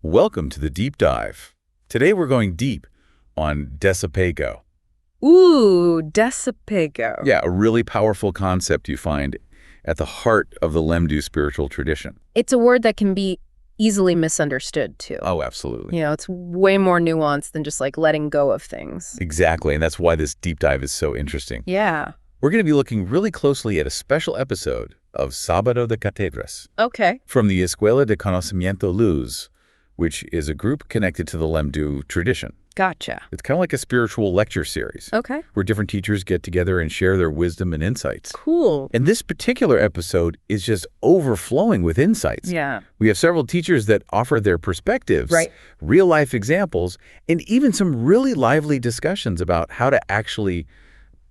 Welcome to the deep dive. Today we're going deep on desapego. Ooh, desapego. Yeah, a really powerful concept you find at the heart of the Lemdu spiritual tradition. It's a word that can be easily misunderstood, too. Oh, absolutely. It's way more nuanced than just like letting go of things. Exactly, and that's why this deep dive is so interesting. Yeah. We're going to be looking really closely at a special episode of Sábado de Cátedras Okay. from the Escuela de Conocimiento Luz, which is a group connected to the Lemdu tradition. Gotcha. It's kind of like a spiritual lecture series. Okay. Where different teachers get together and share their wisdom and insights. Cool. And this particular episode is just overflowing with insights. Yeah. We have several teachers that offer their perspectives, Right. real-life examples, and even some really lively discussions about how to actually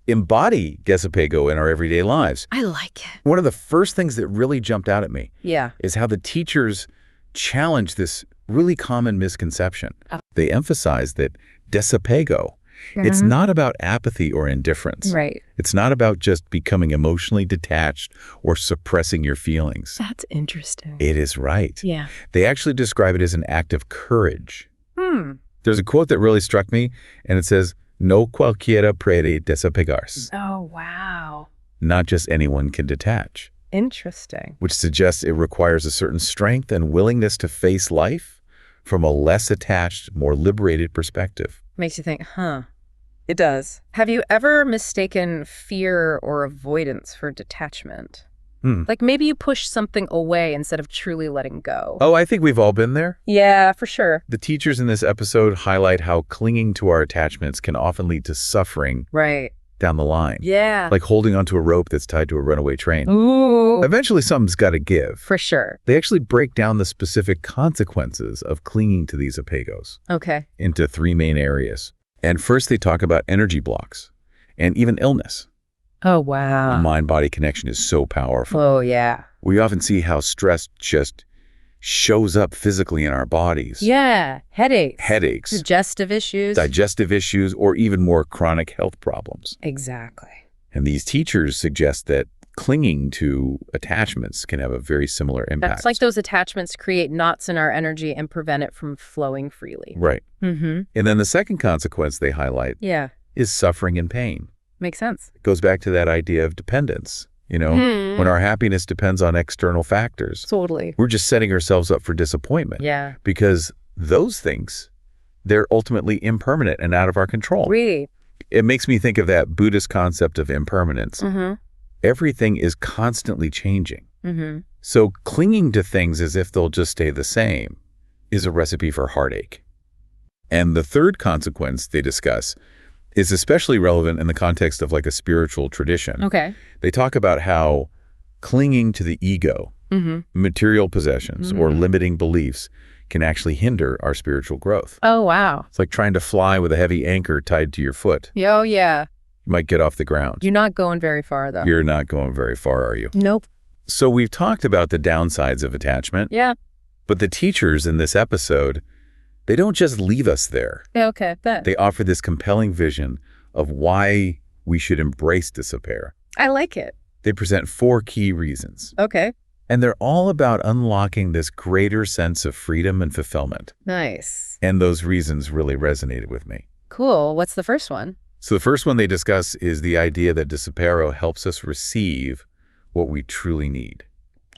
embody desapego in our everyday lives. I like it. One of the first things that really jumped out at me Yeah. is how the teachers challenge this really common misconception. They emphasize that desapego, it's not about apathy or indifference. Right. It's not about just becoming emotionally detached or suppressing your feelings. That's interesting. It is right. Yeah. They actually describe it as an act of courage. Hmm. There's a quote that really struck me, and it says, "No cualquiera puede desapegarse." Oh, wow. Not just anyone can detach, Interesting. which suggests it requires a certain strength and willingness to face life from a less attached, more liberated perspective. Makes you think, huh? It does. Have you ever mistaken fear or avoidance for detachment? Like maybe you push something away instead of truly letting go. Oh, I think we've all been there. Yeah, for sure. The teachers in this episode highlight how clinging to our attachments can often lead to suffering Right. down the line. Yeah. Like holding onto a rope that's tied to a runaway train. Ooh. Eventually, something's got to give. For sure. They actually break down the specific consequences of clinging to these apegos Okay. into three main areas. And first, they talk about energy blocks and even illness. Oh, The wow. mind-body connection is so powerful. Oh, yeah. We often see how stress just shows up physically in our bodies. Yeah. Headaches. Headaches, Digestive issues. digestive issues, or even more chronic health problems. Exactly. And these teachers suggest that clinging to attachments can have a very similar impact. That's like those attachments create knots in our energy and prevent it from flowing freely. Right. Mm-hmm. And then the second consequence they highlight Yeah. is suffering and pain. Makes sense. It goes back to that idea of dependence. When our happiness depends on external factors, Totally. we're just setting ourselves up for disappointment. Yeah. Because those things, they're ultimately impermanent and out of our control. Really? It makes me think of that Buddhist concept of impermanence. Mm-hmm. Everything is constantly changing. Mm-hmm. So clinging to things as if they'll just stay the same is a recipe for heartache. And the third consequence they discuss is especially relevant in the context of like a spiritual tradition. Okay. They talk about how clinging to the ego, material possessions, or limiting beliefs can actually hinder our spiritual growth. Oh, wow. It's like trying to fly with a heavy anchor tied to your foot. Oh, yeah. You might get off the ground. You're not going very far, though. You're not going very far, are you? Nope. So we've talked about the downsides of attachment, Yeah. but the teachers in this episode, they don't just leave us there. Yeah, okay. That. They offer this compelling vision of why we should embrace despair. I like it. They present 4 key reasons, Okay. and they're all about unlocking this greater sense of freedom and fulfillment. Nice. And those reasons really resonated with me. Cool. What's the first one? So the first one they discuss is the idea that desapego helps us receive what we truly need,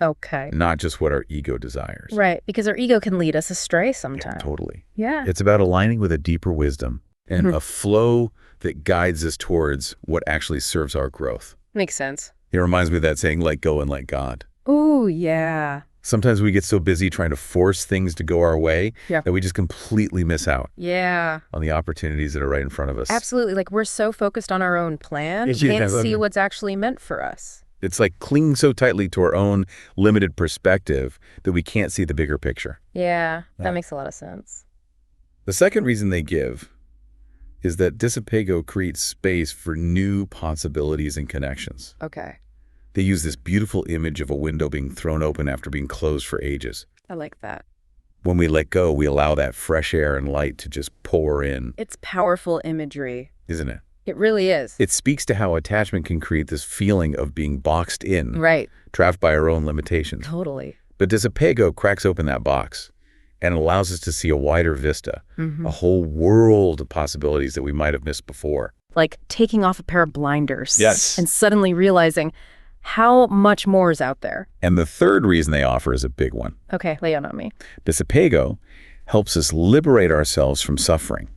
Okay. not just what our ego desires. Right. Because our ego can lead us astray Yeah, sometimes. totally. Yeah. It's about aligning with a deeper wisdom and a flow that guides us towards what actually serves our growth. Makes sense. It reminds me of that saying, let go and let God. Ooh, yeah. Sometimes we get so busy trying to force things to go our way Yeah. that we just completely miss out Yeah. on the opportunities that are right in front of us. Absolutely. Like we're so focused on our own plan, we Yeah, can't I see mean- what's actually meant for us. It's like clinging so tightly to our own limited perspective that we can't see the bigger picture. Yeah. That Yeah. makes a lot of sense. The second reason they give is that desapego creates space for new possibilities and connections. Okay. They use this beautiful image of a window being thrown open after being closed for ages. I like that. When we let go, we allow that fresh air and light to just pour in, It's powerful imagery. isn't it? It really is. It speaks to how attachment can create this feeling of being boxed in, Right. trapped by our own limitations. Totally. But desapego cracks open that box and allows us to see a wider vista, a whole world of possibilities that we might have missed before. Like taking off a pair of blinders. Yes. And suddenly realizing how much more is out there. And the third reason they offer is a big one. Okay, lay it on me. Desapego helps us liberate ourselves from suffering.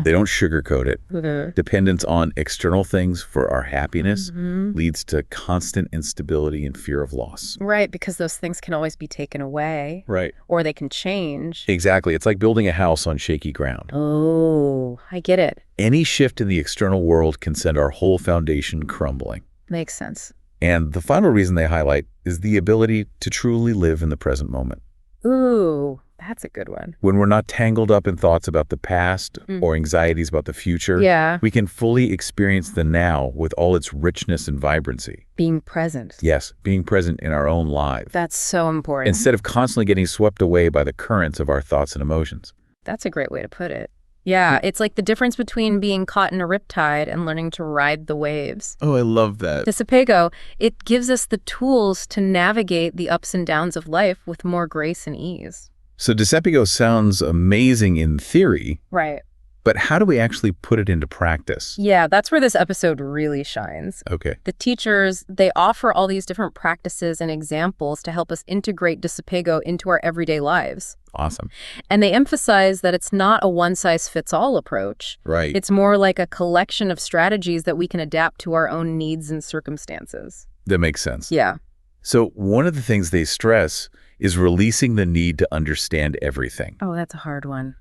They don't sugarcoat it. Dependence on external things for our happiness leads to constant instability and fear of loss. Right, because those things can always be taken away. Right. Or they can change. Exactly. It's like building a house on shaky ground. Oh, I get it. Any shift in the external world can send our whole foundation crumbling. Makes sense. And the final reason they highlight is the ability to truly live in the present moment. Ooh, that's a good one. When we're not tangled up in thoughts about the past or anxieties about the future, we can fully experience the now with all its richness and vibrancy. Being present. Yes, being present in our own lives. That's so important. Instead of constantly getting swept away by the currents of our thoughts and emotions. That's a great way to put it. Yeah, it's like the difference between being caught in a riptide and learning to ride the waves. Oh, I love that. Desapego, it gives us the tools to navigate the ups and downs of life with more grace and ease. So Desapego sounds amazing in theory. Right. But how do we actually put it into practice? Yeah, that's where this episode really shines. Okay. The teachers, they offer all these different practices and examples to help us integrate Desapego into our everyday lives. Awesome. And they emphasize that it's not a one-size-fits-all approach. Right. It's more like a collection of strategies that we can adapt to our own needs and circumstances. That makes sense. Yeah. So one of the things they stress is releasing the need to understand everything. Oh, that's a hard one.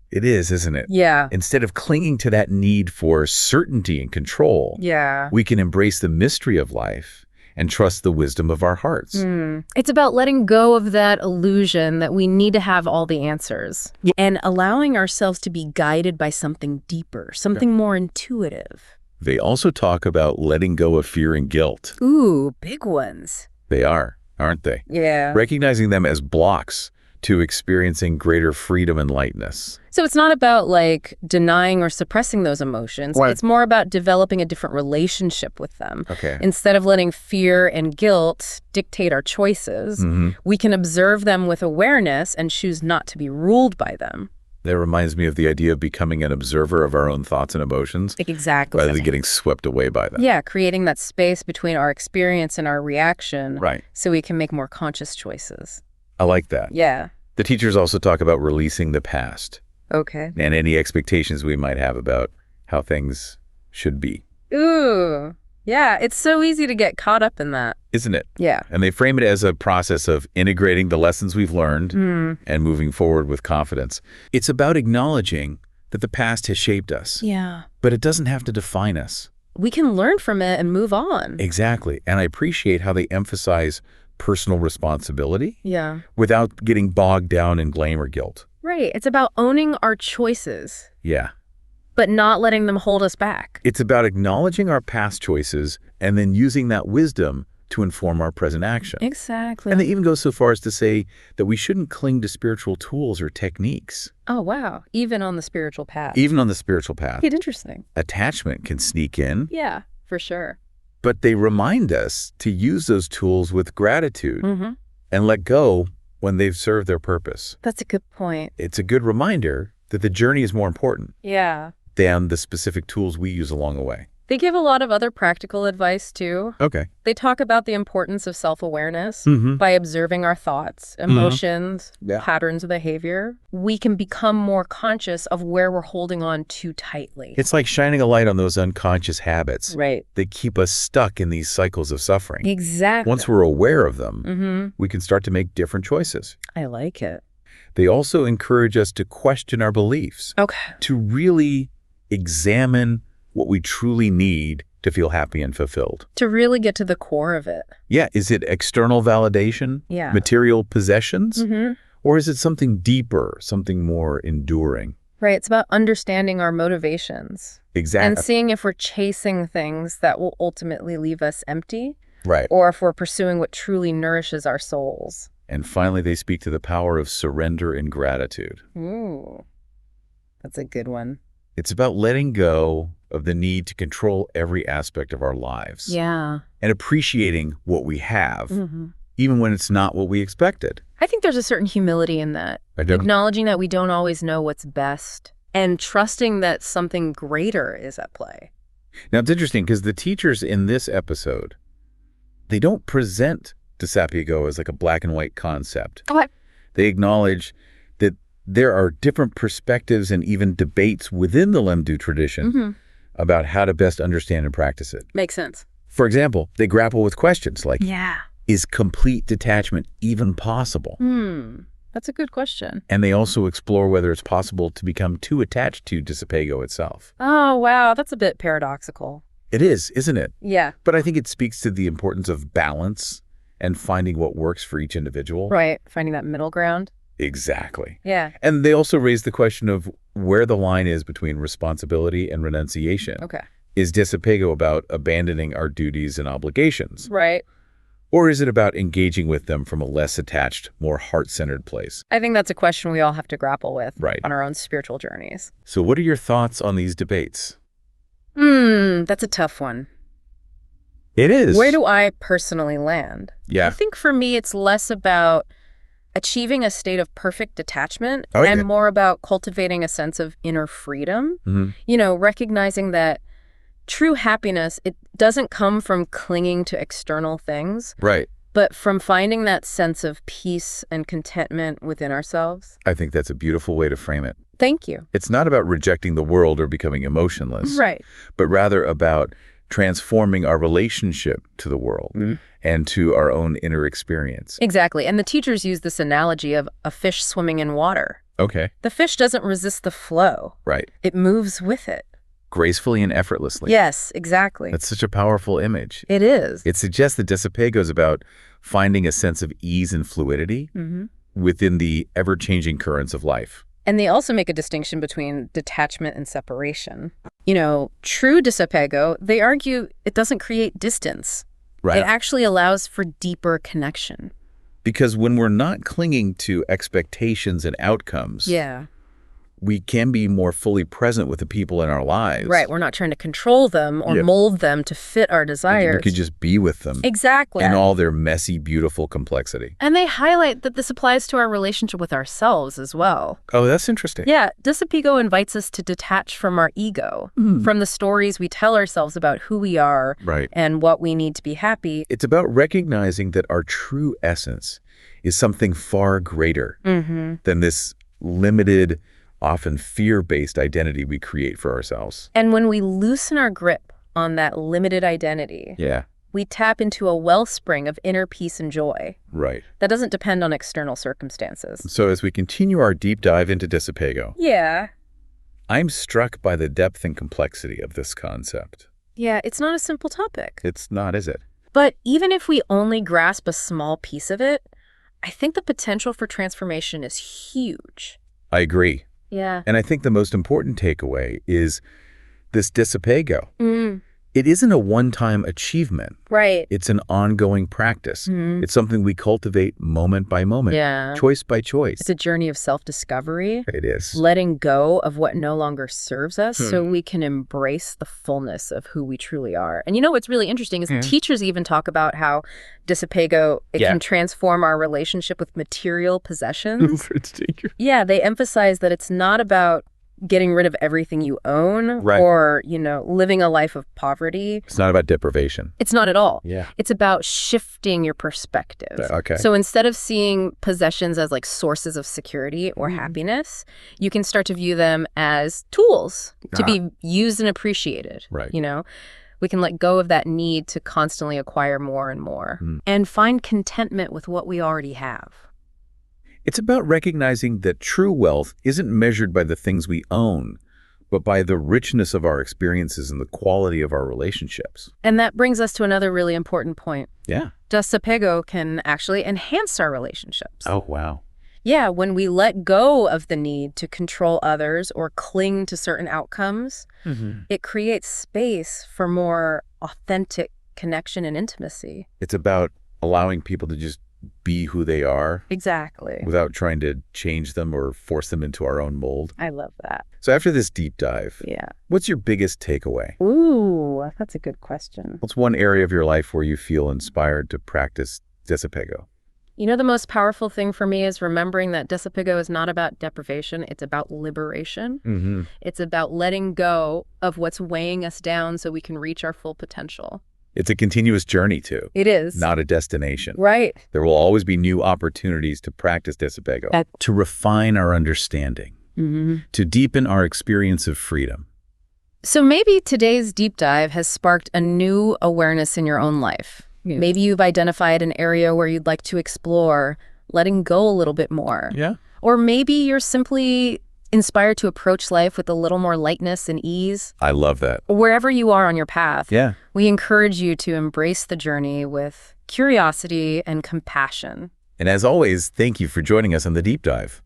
It is, isn't it? Yeah. Instead of clinging to that need for certainty and control, Yeah. we can embrace the mystery of life and trust the wisdom of our hearts. It's about letting go of that illusion that we need to have all the answers and allowing ourselves to be guided by something deeper, something more intuitive. They also talk about letting go of fear and guilt. Ooh, big ones. They are, aren't they? Yeah. Recognizing them as blocks to experiencing greater freedom and lightness. So it's not about like denying or suppressing those emotions. Right. It's more about developing a different relationship with them. Okay. Instead of letting fear and guilt dictate our choices, we can observe them with awareness and choose not to be ruled by them. That reminds me of the idea of becoming an observer of our own thoughts and emotions. Exactly. Rather than getting swept away by them. Yeah, creating that space between our experience and our reaction. Right. So we can make more conscious choices. I like that. Yeah. The teachers also talk about releasing the past Okay. and any expectations we might have about how things should be. Ooh. Yeah, it's so easy to get caught up in that. Isn't it? Yeah. And they frame it as a process of integrating the lessons we've learned and moving forward with confidence. It's about acknowledging that the past has shaped us, Yeah. but it doesn't have to define us. We can learn from it and move on. Exactly. And I appreciate how they emphasize personal responsibility Yeah. without getting bogged down in blame or guilt. Right. It's about owning our choices, Yeah. but not letting them hold us back. It's about acknowledging our past choices and then using that wisdom to inform our present action. Exactly. And they even go so far as to say that we shouldn't cling to spiritual tools or techniques. Oh, wow. Even on the spiritual path. Even on the spiritual path. It's interesting. Attachment can sneak in, Yeah, for sure. but they remind us to use those tools with gratitude and let go when they've served their purpose. That's a good point. It's a good reminder that the journey is more important Yeah. than the specific tools we use along the way. They give a lot of other practical advice, too. Okay. They talk about the importance of self-awareness Mm-hmm. by observing our thoughts, emotions, Yeah. patterns of behavior. We can become more conscious of where we're holding on too tightly. It's like shining a light on those unconscious habits. Right. They keep us stuck in these cycles of suffering. Exactly. Once we're aware of them, we can start to make different choices. I like it. They also encourage us to question our beliefs, Okay. to really examine what we truly need to feel happy and fulfilled. To really get to the core of it. Yeah, is it external validation, Yeah. material possessions, Mm-hmm. or is it something deeper, something more enduring? Right. It's about understanding our motivations and Exactly. seeing if we're chasing things that will ultimately leave us empty Right. or if we're pursuing what truly nourishes our souls. And finally, they speak to the power of surrender and gratitude. Ooh, that's a good one. It's about letting go of the need to control every aspect of our lives Yeah. and appreciating what we have, even when it's not what we expected. I think there's a certain humility in that. I do. Acknowledging that we don't always know what's best and trusting that something greater is at play. Now, it's interesting because the teachers in this episode, they don't present Desapego as like a black and white concept. Okay. They acknowledge that there are different perspectives and even debates within the Lemdu tradition about how to best understand and practice it. Makes sense. For example, they grapple with questions like, Yeah. is complete detachment even possible? That's a good question. And they also explore whether it's possible to become too attached to Desapego itself. Oh, wow. That's a bit paradoxical. It is, isn't it? Yeah. But I think it speaks to the importance of balance and finding what works for each individual. Right. Finding that middle ground. Exactly. Yeah. And they also raise the question of where the line is between responsibility and renunciation. Okay. Is Desapego about abandoning our duties and obligations? Right. Or is it about engaging with them from a less attached, more heart-centered place? I think that's a question we all have to grapple with Right. on our own spiritual journeys. So what are your thoughts on these debates? That's a tough one. It is. Where do I personally land? Yeah. I think for me, it's less about achieving a state of perfect detachment and more about cultivating a sense of inner freedom. Recognizing that true happiness, it doesn't come from clinging to external things, Right. but from finding that sense of peace and contentment within ourselves. I think that's a beautiful way to frame it. Thank you. It's not about rejecting the world or becoming emotionless, Right. but rather about transforming our relationship to the world and to our own inner experience. Exactly. And the teachers use this analogy of a fish swimming in water. Okay. The fish doesn't resist the flow. Right. It moves with it. Gracefully and effortlessly. Yes, exactly. That's such a powerful image. It is. It suggests that Desapego is about finding a sense of ease and fluidity within the ever-changing currents of life. And they also make a distinction between detachment and separation. True Desapego, they argue it doesn't create distance. Right. It actually allows for deeper connection. Because when we're not clinging to expectations and outcomes, we can be more fully present with the people in our lives. Right. We're not trying to control them or mold them to fit our desires. We could just be with them. Exactly. In all their messy, beautiful complexity. And they highlight that this applies to our relationship with ourselves as well. Oh, that's interesting. Yeah. Desapego invites us to detach from our ego, from the stories we tell ourselves about who we are and what we need to be happy. It's about recognizing that our true essence is something far greater than this limited, often fear-based identity we create for ourselves. And when we loosen our grip on that limited identity, we tap into a wellspring of inner peace and joy. Right. That doesn't depend on external circumstances. So as we continue our deep dive into Desapego, I'm struck by the depth and complexity of this concept. Yeah, it's not a simple topic. It's not, is it? But even if we only grasp a small piece of it, I think the potential for transformation is huge. I agree. Yeah. And I think the most important takeaway is this Desapego. It isn't a one-time achievement. Right. It's an ongoing practice. It's something we cultivate moment by moment, choice by choice. It's a journey of self-discovery. It is. Letting go of what no longer serves us so we can embrace the fullness of who we truly are. And what's really interesting is teachers even talk about how Desapego, it can transform our relationship with material possessions. They emphasize that it's not about getting rid of everything you own or, living a life of poverty. It's not about deprivation. It's not at all. Yeah. It's about shifting your perspective. Okay. So instead of seeing possessions as like sources of security or happiness, you can start to view them as tools to be used and appreciated. Right. We can let go of that need to constantly acquire more and more and find contentment with what we already have. It's about recognizing that true wealth isn't measured by the things we own, but by the richness of our experiences and the quality of our relationships. And that brings us to another really important point. Yeah. Desapego can actually enhance our relationships. Oh, wow. Yeah, when we let go of the need to control others or cling to certain outcomes, it creates space for more authentic connection and intimacy. It's about allowing people to just be who they are. Exactly. Without trying to change them or force them into our own mold. I love that. So after this deep dive, what's your biggest takeaway? Ooh, that's a good question. What's one area of your life where you feel inspired to practice Desapego? You know, the most powerful thing for me is remembering that Desapego is not about deprivation. It's about liberation. It's about letting go of what's weighing us down so we can reach our full potential. It's a continuous journey, too. It is. Not a destination. Right. There will always be new opportunities to practice Desapego, to refine our understanding, to deepen our experience of freedom. So maybe today's deep dive has sparked a new awareness in your own life. Yeah. Maybe you've identified an area where you'd like to explore letting go a little bit more. Yeah. Or maybe you're simply inspired to approach life with a little more lightness and ease. I love that. Wherever you are on your path, yeah, we encourage you to embrace the journey with curiosity and compassion. And as always, thank you for joining us on the Deep Dive.